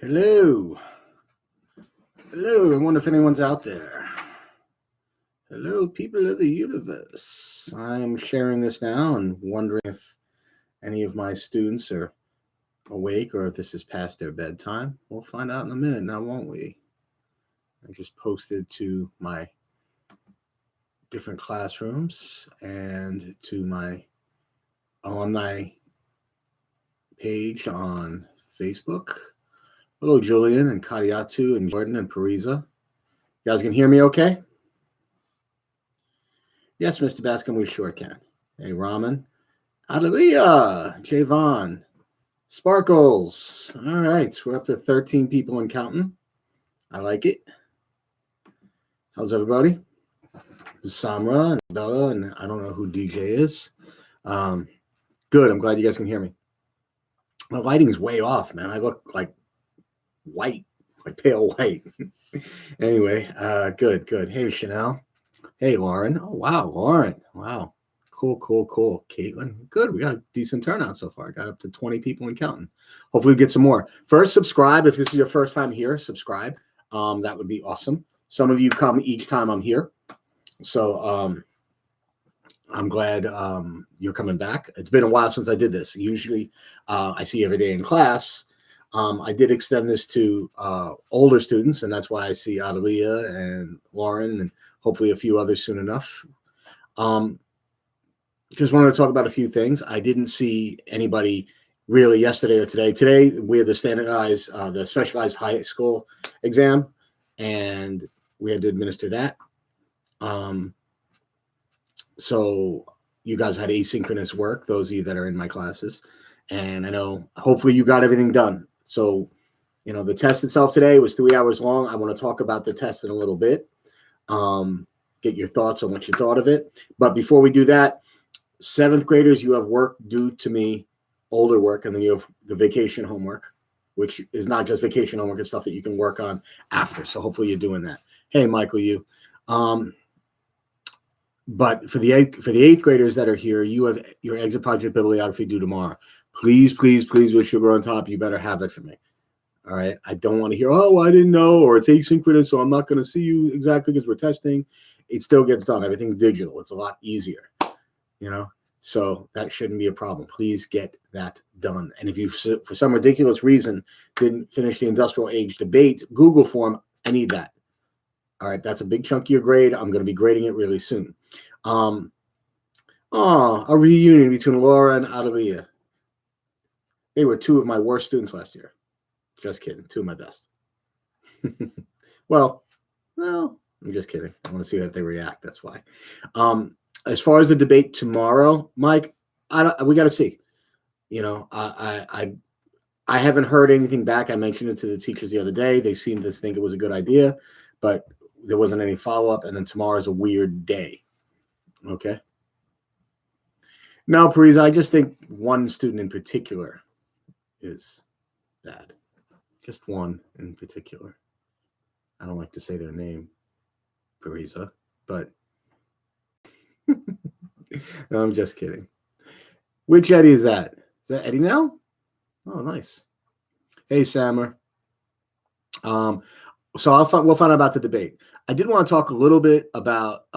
Hello. Hello. I wonder if anyone's out there. Hello, people of the universe. I'm sharing this now and wondering if any of my students are awake or if this is past their bedtime. We'll find out in a minute now, won't we? I just posted to my different classrooms and to my alumni page on Facebook. Hello, Julian and Kadiatu and Jordan and Parisa. You guys can hear me okay? Yes, Mr. Bascom, we sure can. Hey, Raman. Hallelujah. Javon. Sparkles. All right, we're up to 13 people and counting. I like it. How's everybody? This is Samra and Bella, and I don't know who DJ is. Good. I'm glad you guys can hear me. My lighting is way off, man. I look like white, like pale white. Anyway, good. Hey, Chanel. Hey, Lauren. Oh, wow, Lauren. Wow. Cool. Caitlin. Good. We got a decent turnout so far. Got up to 20 people and counting. Hopefully we get some more. First, subscribe. If this is your first time here, subscribe. That would be awesome. Some of you come each time I'm here. So I'm glad you're coming back. It's been a while since I did this. Usually I see you every day in class. I did extend this to older students, and that's why I see Adalia and Lauren and hopefully a few others soon enough. Just wanted to talk about a few things. I didn't see anybody really yesterday or today. Today, we had the standardized, the specialized high school exam, and we had to administer that. So you guys had asynchronous work, those of you that are in my classes. And I know hopefully you got everything done. So, the test itself today was 3 hours long. I want to talk about the test in a little bit. Get your thoughts on what you thought of it. But before we do that, 7th graders, you have work due to me, older work, and then you have the vacation homework, which is not just vacation homework, it's stuff that you can work on after. So hopefully you're doing that. Hey, Michael, you. But for the 8th graders that are here, you have your exit project bibliography due tomorrow. Please, with sugar on top, you better have it for me. All right. I don't want to hear, oh, I didn't know, or it's asynchronous, so I'm not going to see you exactly because we're testing. It still gets done. Everything's digital. It's a lot easier, so that shouldn't be a problem. Please get that done. And if you, for some ridiculous reason, didn't finish the industrial age debate Google form, I need that. All right. That's a big chunk of your grade. I'm going to be grading it really soon. A reunion between Laura and Adalia. They were 2 of my worst students last year. Just kidding. 2 of my best. Well, I'm just kidding. I want to see how they react. That's why. As far as the debate tomorrow, Mike, we got to see. I haven't heard anything back. I mentioned it to the teachers the other day. They seemed to think it was a good idea, but there wasn't any follow-up. And then tomorrow's a weird day. Okay. No, Parisa, I just think one student in particular is bad. Just one in particular. I don't like to say their name, Parisa, but no, I'm just kidding. Which Eddie is that? Is that Eddie now? Oh, nice. Hey, Sammer. So we'll find out about the debate. I did want to talk a little bit about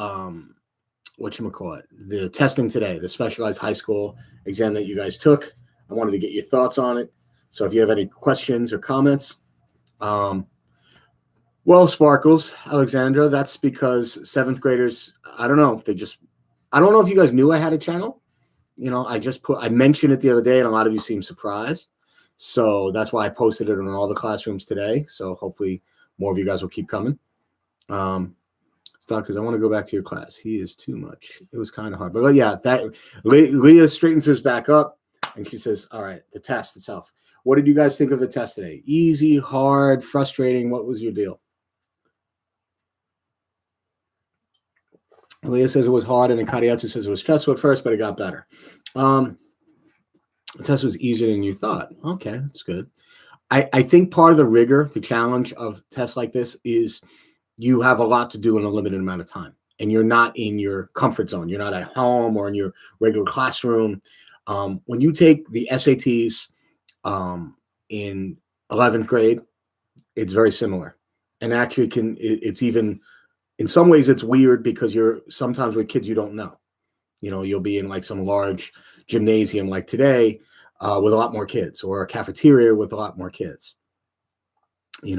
the testing today, the specialized high school exam that you guys took. I wanted to get your thoughts on it. So if you have any questions or comments, Sparkles, Alexandra, that's because 7th graders, I don't know. I don't know if you guys knew I had a channel. I mentioned it the other day and a lot of you seemed surprised. So that's why I posted it in all the classrooms today. So hopefully more of you guys will keep coming. Stop, because I want to go back to your class. He is too much. It was kind of hard. But yeah, that Leah straightens this back up and she says, all right, the test itself. What did you guys think of the test today? Easy, hard, frustrating? What was your deal? Leah says it was hard, and then Kadiatsu says it was stressful at first, but it got better. The test was easier than you thought. Okay, that's good. I think part of the rigor, the challenge of tests like this is you have a lot to do in a limited amount of time, and you're not in your comfort zone. You're not at home or in your regular classroom. When you take the SATs in 11th grade, it's very similar. And actually it's even, in some ways it's weird because you're sometimes with kids you don't know. You'll be in like some large gymnasium like today with a lot more kids, or a cafeteria with a lot more kids. Maybe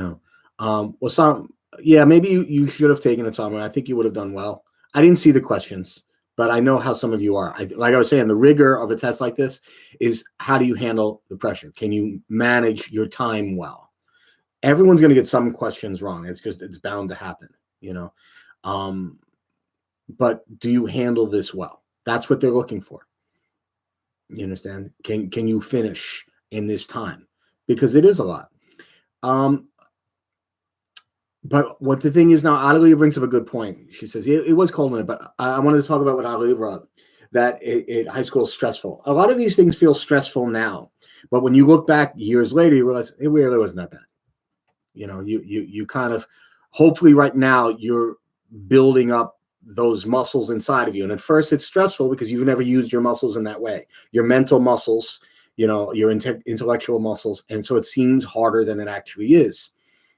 you should have taken it somewhere. I think you would have done well. I didn't see the questions, but I know how some of you are. Like I was saying, the rigor of a test like this is, how do you handle the pressure? Can you manage your time well? Everyone's going to get some questions wrong. It's bound to happen, but do you handle this well? That's what they're looking for. You understand? Can you finish in this time? Because it is a lot. But what the thing is now, Adelia brings up a good point. She says, it was cold in it, but I wanted to talk about what Adelia brought up, that high school is stressful. A lot of these things feel stressful now, but when you look back years later, you realize it really wasn't that bad. You kind of, hopefully right now, you're building up those muscles inside of you. And at first it's stressful because you've never used your muscles in that way. Your mental muscles, your intellectual muscles. And so it seems harder than it actually is.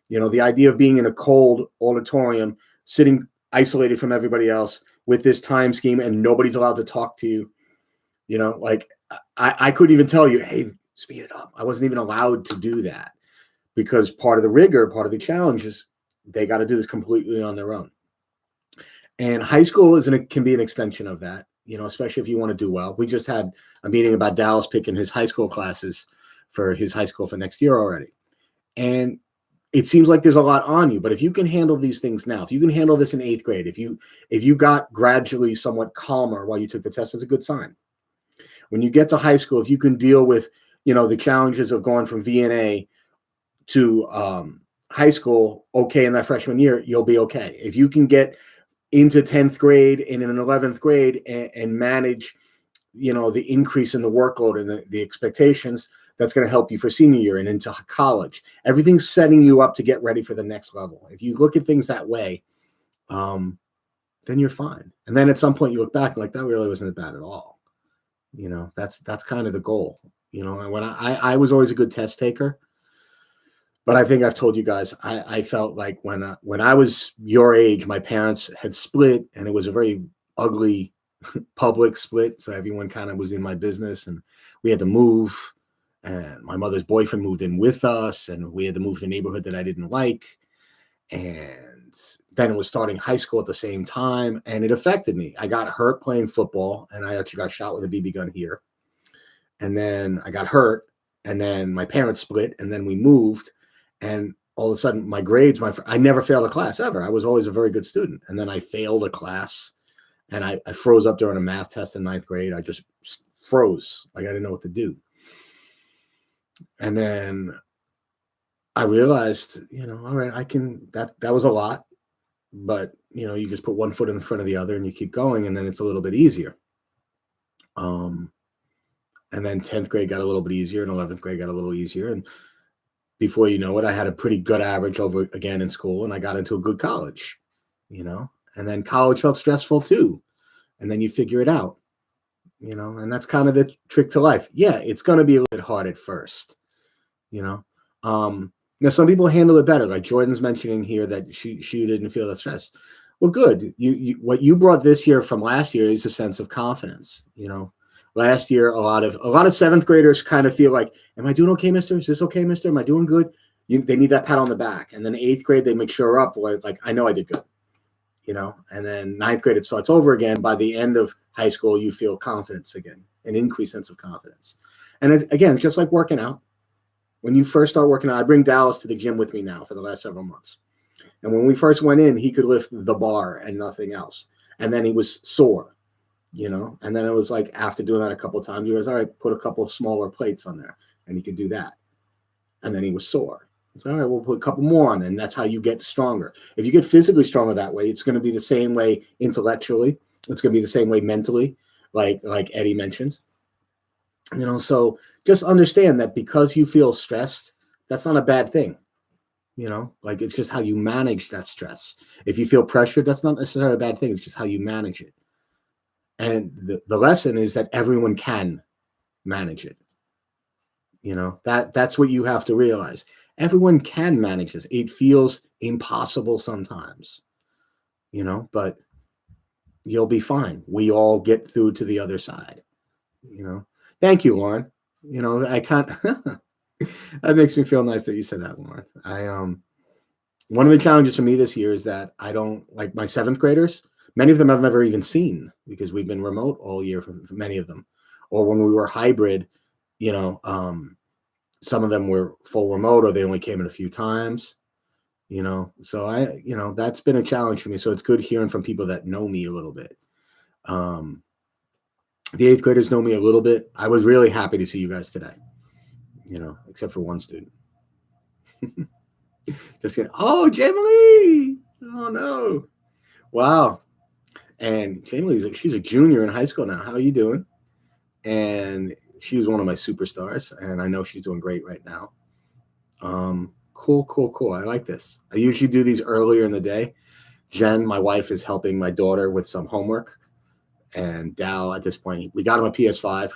The idea of being in a cold auditorium, sitting isolated from everybody else with this time scheme, and nobody's allowed to talk to you. Like I couldn't even tell you, hey, speed it up. I wasn't even allowed to do that, because part of the rigor, part of the challenge is they got to do this completely on their own. And high school can be an extension of that, especially if you want to do well. We just had a meeting about Dallas picking his high school classes for his high school for next year already. And it seems like there's a lot on you, but if you can handle these things now, if you can handle this in 8th grade, if you got gradually somewhat calmer while you took the test, it's a good sign. When you get to high school, if you can deal with, the challenges of going from VNA to high school, okay, in that freshman year, you'll be okay. If you can get into 10th grade and in an 11th grade and manage, the increase in the workload and the expectations, that's going to help you for senior year and into college. Everything's setting you up to get ready for the next level. If you look at things that way, then you're fine. And then at some point you look back and like, that really wasn't bad at all. That's kind of the goal. When I was always a good test taker, but I think I've told you guys, I felt like when I was your age, my parents had split, and it was a very ugly public split. So everyone kind of was in my business, and we had to move. And my mother's boyfriend moved in with us, and we had to move to a neighborhood that I didn't like. And then it was starting high school at the same time, and it affected me. I got hurt playing football, and I actually got shot with a BB gun here. And then I got hurt, and then my parents split, and then we moved. And all of a sudden, my grades, I never failed a class ever. I was always a very good student. And then I failed a class, and I froze up during a math test in 9th grade. I just froze. Like I didn't know what to do. And then I realized, all right, I can, that was a lot, but you just put one foot in front of the other and you keep going, and then it's a little bit easier. And then 10th grade got a little bit easier, and 11th grade got a little easier. And before you know it, I had a pretty good average over again in school, and I got into a good college, and then college felt stressful too. And then you figure it out. And that's kind of the trick to life. Yeah, it's going to be a little bit hard at first, Now, some people handle it better. Like Jordan's mentioning here that she didn't feel that stress. Well, good. What you brought this year from last year is a sense of confidence. Last year, a lot of 7th graders kind of feel like, am I doing okay, mister? Is this okay, mister? Am I doing good? They need that pat on the back. And then 8th grade, they make sure up, like, I know I did good. And then 9th grade, it starts over again. By the end of high school, you feel confidence again, an increased sense of confidence. And it's just like working out. When you first start working out, I bring Dallas to the gym with me now for the last several months. And when we first went in, he could lift the bar and nothing else. And then he was sore, and then it was like, after doing that a couple of times, he was, all right, put a couple of smaller plates on there, and he could do that. And then he was sore. So, all right, we'll put a couple more on, and that's how you get stronger. If you get physically stronger that way, it's going to be the same way intellectually. It's going to be the same way mentally, like Eddie mentioned. So just understand that because you feel stressed, that's not a bad thing. It's just how you manage that stress. If you feel pressured, that's not necessarily a bad thing. It's just how you manage it. And the lesson is that everyone can manage it. That's what you have to realize. Everyone can manage this. It feels impossible sometimes, but you'll be fine. We all get through to the other side. Thank you, Lauren. I can't. That makes me feel nice that you said that, Lauren. One of the challenges for me this year is that I don't like my 7th graders. Many of them I've never even seen because we've been remote all year for many of them. Or when we were hybrid, some of them were full remote or they only came in a few times, so that's been a challenge for me. So it's good hearing from people that know me a little bit. The 8th graders know me a little bit. I was really happy to see you guys today, except for one student. Just saying, oh, Jamie, oh no. Wow. And Jamie, she's a junior in high school now. How are you doing? And she was one of my superstars, and I know she's doing great right now. Cool. I like this. I usually do these earlier in the day. Jen, my wife, is helping my daughter with some homework. And Dal, at this point, we got him a PS5.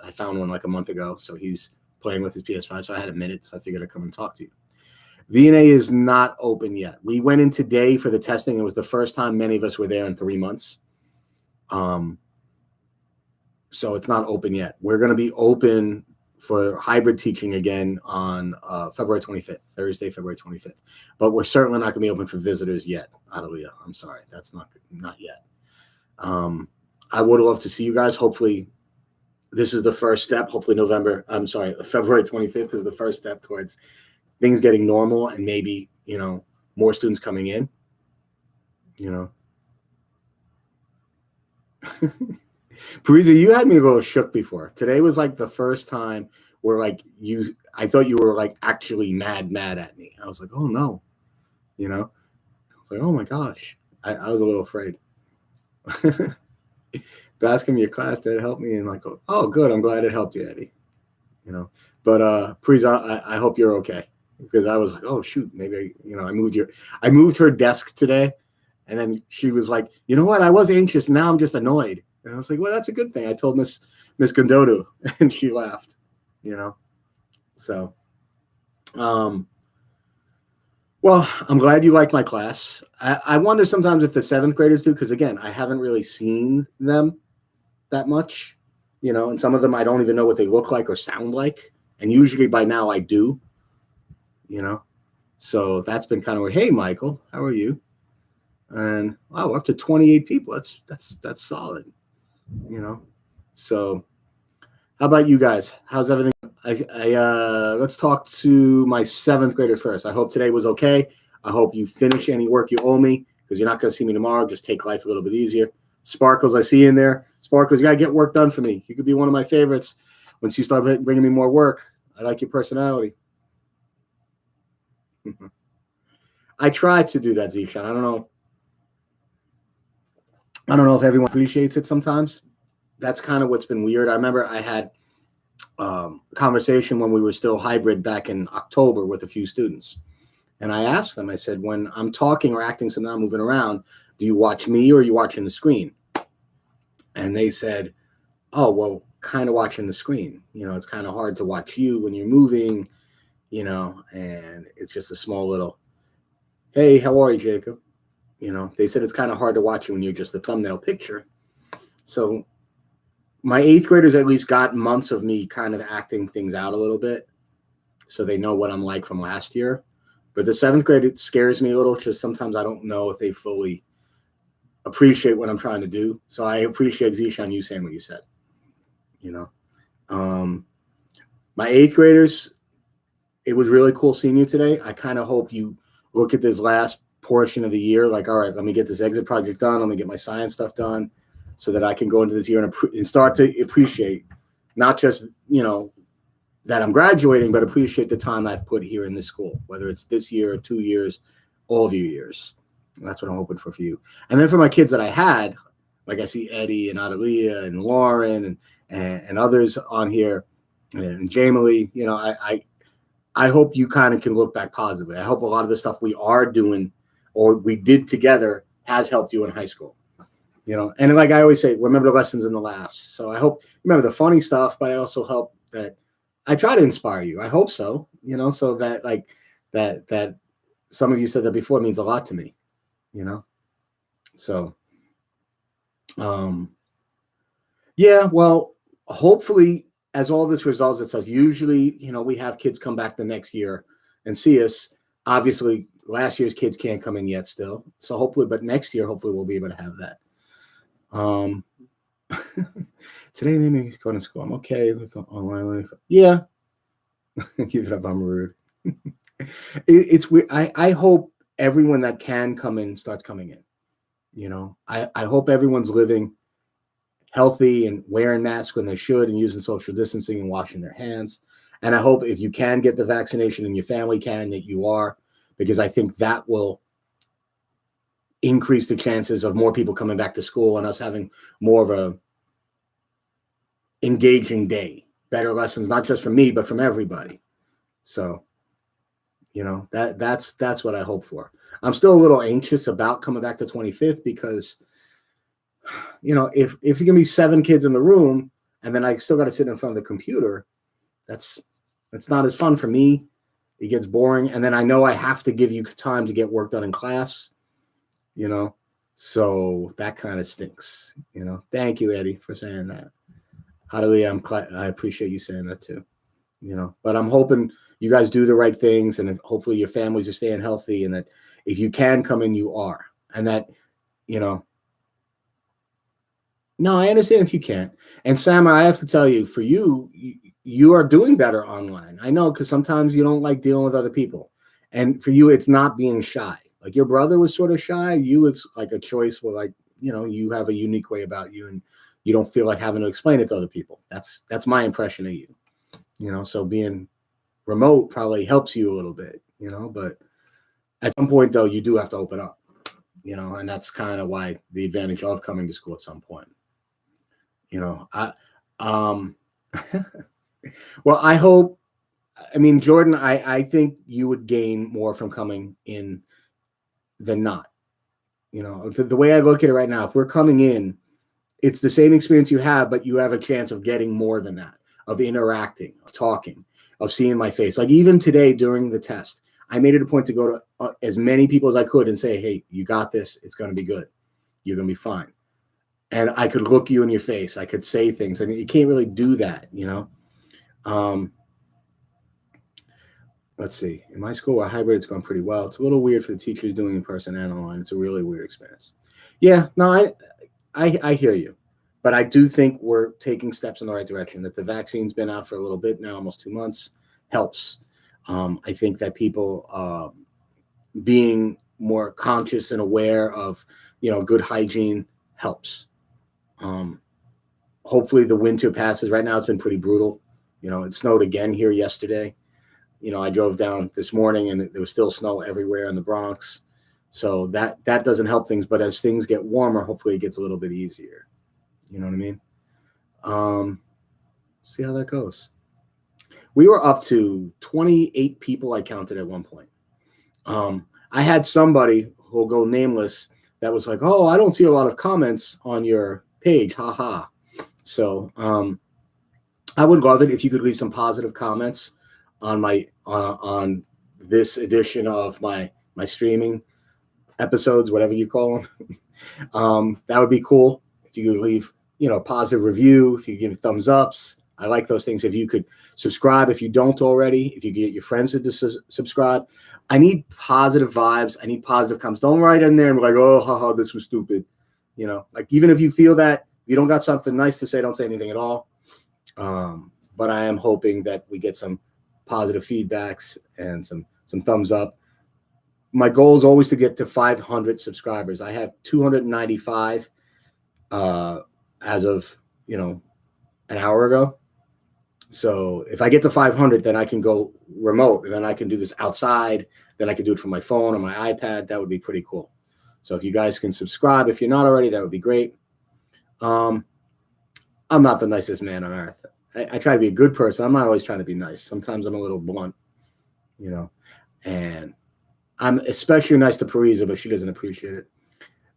I found one like a month ago, so he's playing with his PS5. So I had a minute, so I figured I'd come and talk to you. VNA is not open yet. We went in today for the testing. It was the first time many of us were there in 3 months. So it's not open yet. We're going to be open for hybrid teaching again on February 25th, Thursday, February 25th. But we're certainly not going to be open for visitors yet. Hallelujah. I'm sorry. That's not yet. I would love to see you guys. Hopefully, this is the first step. Hopefully, February 25th is the first step towards things getting normal and maybe, more students coming in, Parisa, you had me a little shook before. Today was like the first time where I thought you were like actually mad at me. I was like, oh no, I was like, oh my gosh. I was a little afraid. Bascom, your class did help me, and like, oh good, I'm glad it helped you, Eddie. But Parisa, I hope you're okay, because I was like, oh shoot, maybe I moved her desk today, and then she was like, you know what, I was anxious, now I'm just annoyed. And I was like, well, that's a good thing. I told Miss Gondodo, and she laughed, So, well, I'm glad you like my class. I wonder sometimes if the 7th graders do, because again, I haven't really seen them that much, and some of them I don't even know what they look like or sound like. And usually by now I do, So that's been kind of weird. Hey, Michael, how are you? And wow, we're up to 28 people. That's solid. So how about you guys? How's everything? Let's talk to my 7th grader first. I hope today was okay. I hope you finish any work you owe me, because you're not going to see me tomorrow. Just take life a little bit easier. Sparkles, I see you in there. Sparkles, you got to get work done for me. You could be one of my favorites once you start bringing me more work. I like your personality. I tried to do that, Zishan. I don't know if everyone appreciates it sometimes. That's kind of what's been weird. I remember I had a conversation when we were still hybrid back in October with a few students. And I asked them, I said, when I'm talking or acting, so now I'm moving around, do you watch me or are you watching the screen? And they said, oh, well, kind of watching the screen. It's kind of hard to watch you when you're moving, and it's just a small little, hey, how are you, Jacob? They said it's kind of hard to watch you when you're just a thumbnail picture. So my 8th graders at least got months of me kind of acting things out a little bit, so they know what I'm like from last year. But the 7th grade, it scares me a little, because sometimes I don't know if they fully appreciate what I'm trying to do. So I appreciate, Zishan, you saying what you said. My 8th graders, it was really cool seeing you today. I kind of hope you look at this last portion of the year like, all right, let me get this exit project done. Let me get my science stuff done, so that I can go into this year and start to appreciate not just, that I'm graduating, but appreciate the time I've put here in this school, whether it's this year or 2 years, all of your years. And that's what I'm hoping for you. And then for my kids that I had, like I see Eddie and Adelia and Lauren and others on here, and Jamie, I hope you kind of can look back positively. I hope a lot of the stuff we are doing or we did together has helped you in high school. And like I always say, remember the lessons and the laughs. So I hope remember the funny stuff, but I also hope that I try to inspire you. I hope so, so that like that some of you said that before means a lot to me, So yeah, well, hopefully as all this resolves itself, usually, we have kids come back the next year and see us. Obviously, last year's kids can't come in yet still. So hopefully, but next year, hopefully we'll be able to have that. Today they make me go to school. I'm okay with online learning. Yeah. Give it up, I'm rude. It's weird. I hope everyone that can come in starts coming in. I hope everyone's living healthy and wearing masks when they should and using social distancing and washing their hands. And I hope if you can get the vaccination and your family can, that you are, because I think that will increase the chances of more people coming back to school and us having more of a engaging day, better lessons, not just from me, but from everybody. So, that's what I hope for. I'm still a little anxious about coming back to 25th because, if there's going to be 7 kids in the room and then I still got to sit in front of the computer, that's not as fun for me. It gets boring. And then I know I have to give you time to get work done in class, so that kind of stinks, Thank you, Eddie, for saying that. Hallelujah. I appreciate you saying that too, but I'm hoping you guys do the right things and hopefully your families are staying healthy and that if you can come in, you are. And that, no, I understand if you can't. And Sam, I have to tell you, for you, you are doing better online. I know, because sometimes you don't like dealing with other people. And for you, it's not being shy. Like your brother was sort of shy. You, it's like a choice where like, you have a unique way about you and you don't feel like having to explain it to other people. That's my impression of you. So being remote probably helps you a little bit, but at some point though, you do have to open up, and that's kind of why the advantage of coming to school at some point. Well, I hope, Jordan, I think you would gain more from coming in than not. The way I look at it right now, if we're coming in, it's the same experience you have, but you have a chance of getting more than that, of interacting, of talking, of seeing my face. Like even today during the test, I made it a point to go to as many people as I could and say, hey, you got this. It's going to be good. You're going to be fine. And I could look you in your face. I could say things. And you can't really do that, Let's see. In my school, a hybrid is going pretty well. It's a little weird for the teachers doing in person and online. It's a really weird experience. Yeah, no, I hear you. But I do think we're taking steps in the right direction, that the vaccine's been out for a little bit now, almost 2 months, helps. I think that people being more conscious and aware of, good hygiene helps. Hopefully the winter passes. Right now it's been pretty brutal. It snowed again here yesterday. I drove down this morning and there was still snow everywhere in the Bronx. So that doesn't help things. But as things get warmer, hopefully it gets a little bit easier. You know what I mean? See how that goes. We were up to 28 people I counted at one point. I had somebody who'll go nameless that was like, oh, I don't see a lot of comments on your page. Ha ha. So I would love it if you could leave some positive comments on my on this edition of my streaming episodes, whatever you call them. That would be cool if you could leave positive review, if you give thumbs ups. I like those things. If you could subscribe, if you don't already, if you get your friends to subscribe. I need positive vibes. I need positive comments. Don't write in there and be like, oh, haha, this was stupid. Like even if you feel that you don't got something nice to say, don't say anything at all. But I am hoping that we get some positive feedbacks and some thumbs up. My goal is always to get to 500 subscribers. I have 295 as of an hour ago. So if I get to 500, then I can go remote, and then I can do this outside. Then I can do it from my phone or my iPad. That would be pretty cool. So if you guys can subscribe, if you're not already, that would be great. I'm not the nicest man on earth. I try to be a good person. I'm not always trying to be nice. Sometimes I'm a little blunt, and I'm especially nice to Parisa, but she doesn't appreciate it.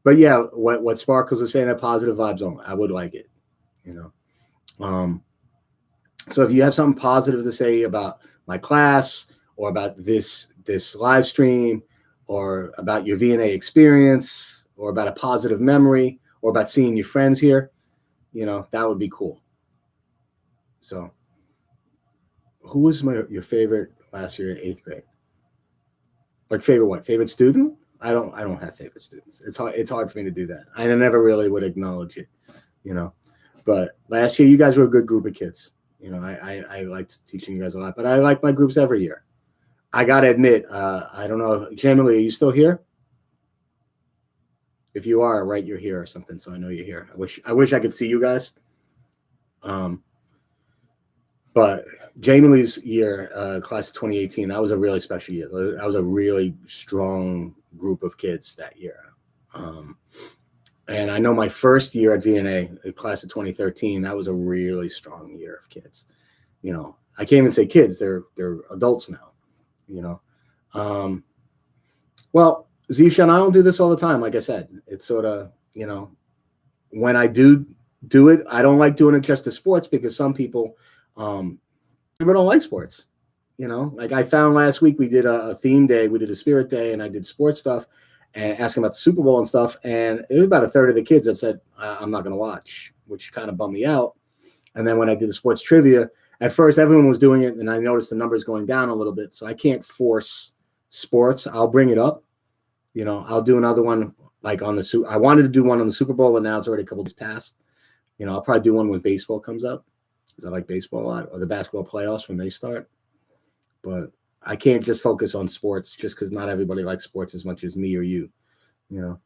But yeah, what Sparkles is saying, that positive vibes only. I would like it, you know. So if you have something positive to say about my class or about this live stream or about your VNA experience or about a positive memory or about seeing your friends here, you know, that would be cool. So who was your favorite last year in 8th grade? Like favorite what? Favorite student? I don't have favorite students. It's hard for me to do that. I never really would acknowledge it, you know. But last year you guys were a good group of kids. You know, I liked teaching you guys a lot, but I like my groups every year. I gotta admit, I don't know, Jamily, are you still here? If you are, right, you're here or something, so I know you're here. I wish I could see you guys. But Jamie's year, class of 2018, that was a really special year. That was a really strong group of kids that year. And I know my first year at VNA, class of 2013, that was a really strong year of kids. You know, I can't even say kids; they're adults now. You know, well, Zishan, I don't do this all the time. Like I said, it's sort of, you know, when I do it, I don't like doing it just to sports because some people don't like sports. You know, like I found last week we did a theme day, we did a spirit day, and I did sports stuff and asking about the Super Bowl and stuff. And it was about a third of the kids that said, I'm not going to watch, which kind of bummed me out. And then when I did the sports trivia, at first everyone was doing it, and I noticed the numbers going down a little bit. So I can't force sports. I'll bring it up. You know, I'll do another one like on the I wanted to do one on the Super Bowl, but now it's already a couple days past. You know, I'll probably do one when baseball comes up because I like baseball a lot, or the basketball playoffs when they start. But I can't just focus on sports just because not everybody likes sports as much as me or you. You know.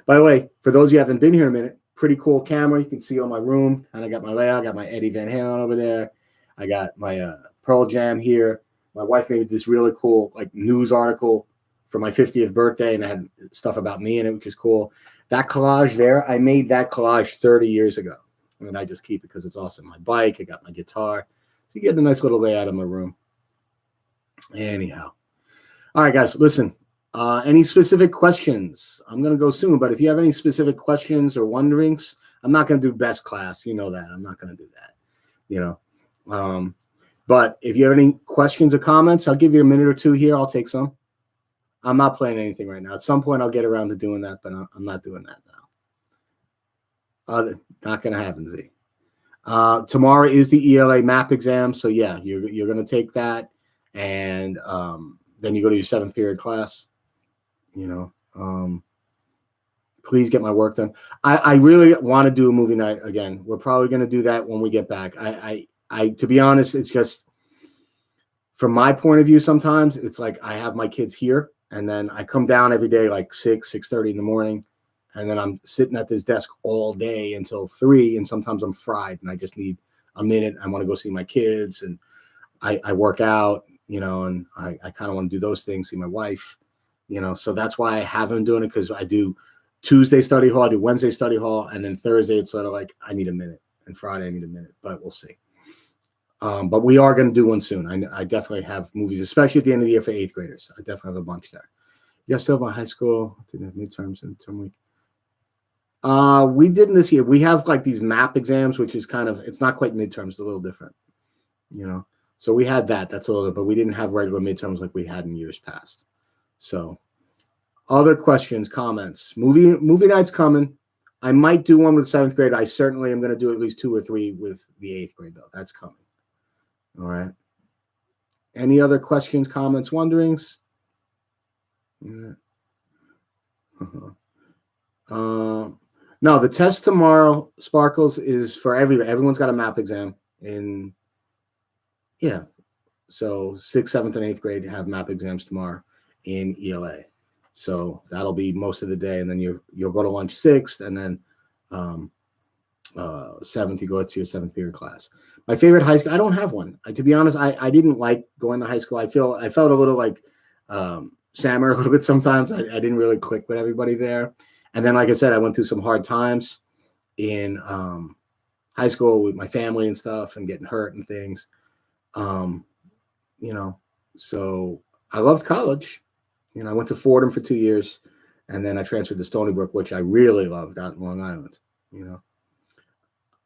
By the way, for those of you who haven't been here a minute, pretty cool camera. You can see all my room. And I got my layout. I got my Eddie Van Halen over there. I got my Pearl Jam here. My wife made this really cool like news article for my 50th birthday, and I had stuff about me in it, which is cool. That collage there, I made that collage 30 years ago. And I just keep it because it's awesome. My bike, I got my guitar. So you get a nice little layout of my room. Anyhow. All right, guys, listen. Any specific questions? I'm going to go soon, but if you have any specific questions or wonderings, I'm not going to do best class. You know that. I'm not going to do that. You know. But if you have any questions or comments, I'll give you a minute or two here. I'll take some. I'm not playing anything right now. At some point, I'll get around to doing that, but I'm not doing that now. Not going to happen, Z. Tomorrow is the ELA map exam. So, yeah, you're going to take that. And then you go to your 7th period class. You know, please get my work done. I really want to do a movie night again. We're probably going to do that when we get back. I to be honest, it's just from my point of view, sometimes it's like I have my kids here and then I come down every day like 6:30 in the morning. And then I'm sitting at this desk all day until 3. And sometimes I'm fried and I just need a minute. I want to go see my kids and I work out, you know, and I kind of want to do those things, see my wife, you know. So that's why I haven't been doing it, because I do Tuesday study hall, I do Wednesday study hall, and then Thursday it's sort of like I need a minute, and Friday I need a minute, but we'll see. But we are going to do one soon. I definitely have movies, especially at the end of the year for 8th graders. I definitely have a bunch there. You guys still have high school? Didn't have midterms in term week. We didn't this year. We have like these map exams, which is kind of, it's not quite midterms, it's a little different, you know. So we had that. That's a little bit, but we didn't have regular midterms like we had in years past. So, other questions, comments? Movie night's coming. I might do one with 7th grade. I certainly am going to do at least 2 or 3 with the 8th grade, though. That's coming. All right. Any other questions, comments, wonderings? Yeah. No, the test tomorrow, Sparkles, is for everybody. Everyone's got a map exam in. Yeah, so 6th, 7th, and 8th grade have map exams tomorrow in ELA. So that'll be most of the day, and then you'll go to lunch 6th, and then 7th you go to your 7th period class. My favorite high school, I don't have one. To be honest, I didn't like going to high school. I felt a little like Sammer a little bit sometimes. I didn't really click with everybody there. And then, like I said, I went through some hard times in high school with my family and stuff, and getting hurt and things. You know, so I loved college. You know, I went to Fordham for 2 years, And then I transferred to Stony Brook, which I really loved out in Long Island.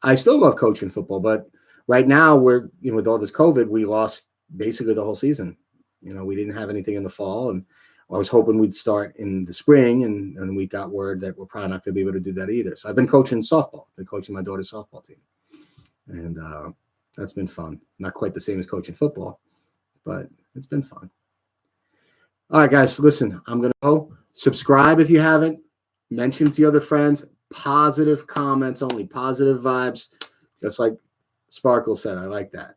I still love coaching football, but right now we're, with all this COVID, we lost basically the whole season. We didn't have anything in the fall, and I was hoping we'd start in the spring, and we got word that we're probably not going to be able to do that either. So I've been coaching softball. I've been coaching my daughter's softball team, and that's been fun. Not quite the same as coaching football, but it's been fun. All right, guys, listen, I'm going to go. Subscribe if you haven't. Mention to your other friends. Positive comments only. Positive vibes. Just like Sparkle said. I like that.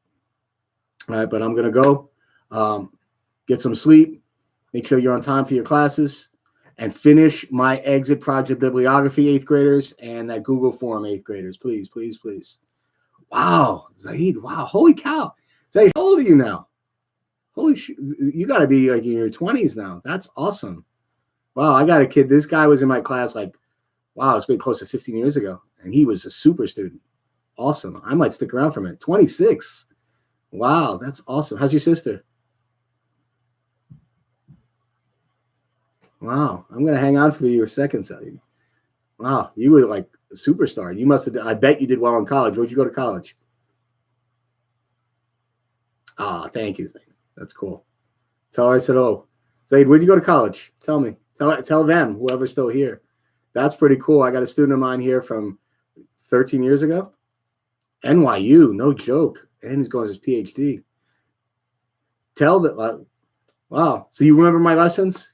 All right, but I'm going to go. Get some sleep. Make sure you're on time for your classes. And finish my exit project bibliography, 8th graders, and that Google form, 8th graders. Please, please, please. Wow, Zaid. Wow, holy cow. Zaid, how old are you now? Holy shit. You got to be like in your 20s now. That's awesome. Wow, I got a kid. This guy was in my class it's been close to 15 years ago, and he was a super student. Awesome. I might stick around for a minute. 26. Wow, that's awesome. How's your sister? Wow, I'm going to hang on for you a second, Saeed. Wow, you were like a superstar. You must have, I bet you did well in college. Where'd you go to college? Thank you, Zaid. That's cool. Tell her I said, oh, Zaid, where'd you go to college? Tell me. Tell them, whoever's still here. That's pretty cool. I got a student of mine here from 13 years ago. NYU, no joke. And he's going to his PhD. Tell that. Wow. So you remember my lessons?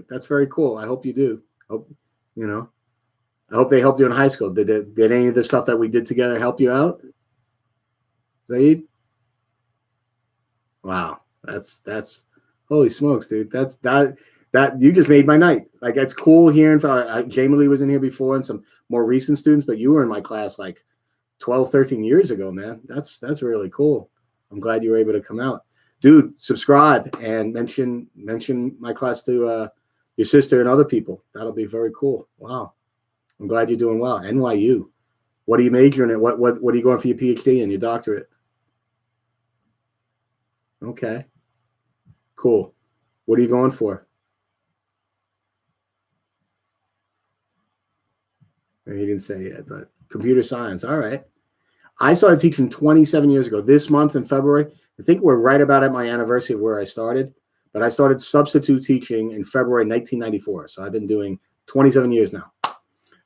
That's very cool. I hope you do. I hope they helped you in high school. Did any of the stuff that we did together help you out? Zaid? Wow. That's holy smokes, dude. That you just made my night. Like, it's cool hearing from Jamie Lee was in here before and some more recent students, but you were in my class like 12, 13 years ago, man. That's really cool. I'm glad you were able to come out. Dude, subscribe and mention my class to your sister and other people. That'll be very cool. Wow. I'm glad you're doing well. NYU. What are you majoring in? What are you going for your PhD and your doctorate? Okay. Cool. What are you going for? He didn't say yet, but computer science. All right. I started teaching 27 years ago. This month in February, I think we're right about at my anniversary of where I started, but I started substitute teaching in February 1994. So I've been doing 27 years now.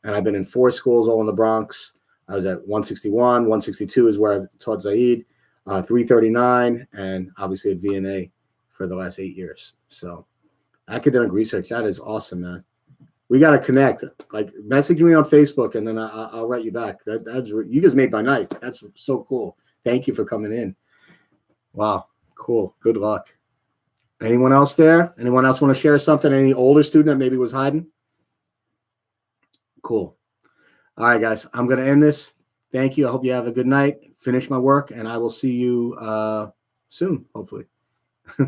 And I've been in 4 schools all in the Bronx. I was at 161, 162 is where I taught Zaid, 339, and obviously at VNA for the last 8 years. So academic research, that is awesome, man. We got to connect. Like, message me on Facebook, and then I'll write you back. You just made my night. That's so cool. Thank you for coming in. Wow, cool. Good luck. Anyone else there? Anyone else want to share something? Any older student that maybe was hiding? Cool. All right, guys. I'm going to end this. Thank you. I hope you have a good night. Finish my work, and I will see you soon, hopefully.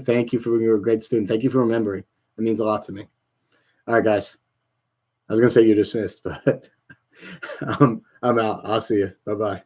Thank you for being a great student. Thank you for remembering. It means a lot to me. All right, guys. I was going to say you're dismissed, but I'm out. I'll see you. Bye-bye.